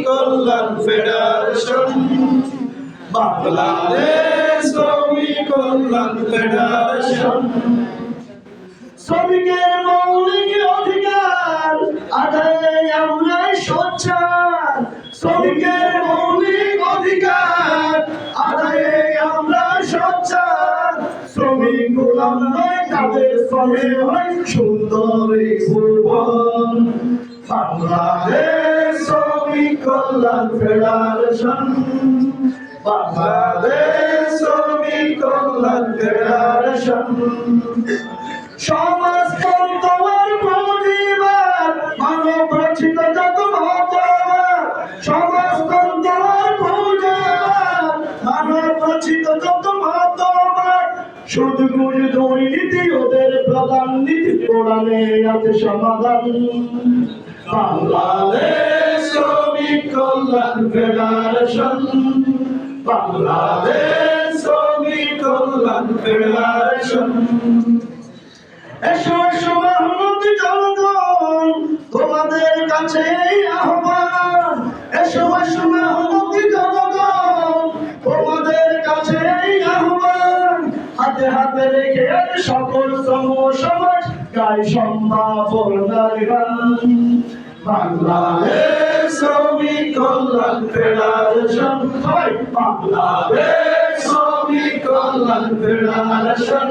কল্যাণ federation, Bangladesh শ্রমিক কল্যাণ federation. শ্রমিকের মৌলিক অধিকার আদায়ে আমরা সোচ্চার, শ্রমিকের মৌলিক অধিকার আদায়ে আমরা সোচ্চার। শ্রমিক গোলাম নয়, তাদের শ্রমে হয় সুন্দর এই ভুবন। বাংলাদেশ শ্রমিক কল্যাণ ফেডারেশন, বাংলাদেশ শ্রমিক কল্যাণ ফেডারেশন। সমাজতন্ত্রের প্রতিবাদ, মানব রচিত যত মতবাদ। সমাজতন্ত্রের প্রতিবাদ, মানব রচিত যত মতবাদ। সুদগুণ দুর্নীতি ওদের প্রধান নীতি, কোরআনে আছে সমাধান। বাংলাদেশ শ্রমিক কল্যাণ ফেডারেশন, বাংলাদেশ শ্রমিক কল্যাণ ফেডারেশন। এসো এসো মেহনতি জনগণ, তোমাদের কাছে আহ্বান। এসো এসো মেহনতি জনগণ, তোমাদের কাছে আহ্বান। হাতে হাতে রেখে সকল শ্রম সমাজ গাই সম্ভাবনার গান। বাংলাদেশ শ্রমিক কল্যাণ ফেডারেশন, বাংলাদেশ শ্রমিক কল্যাণ ফেডারেশন।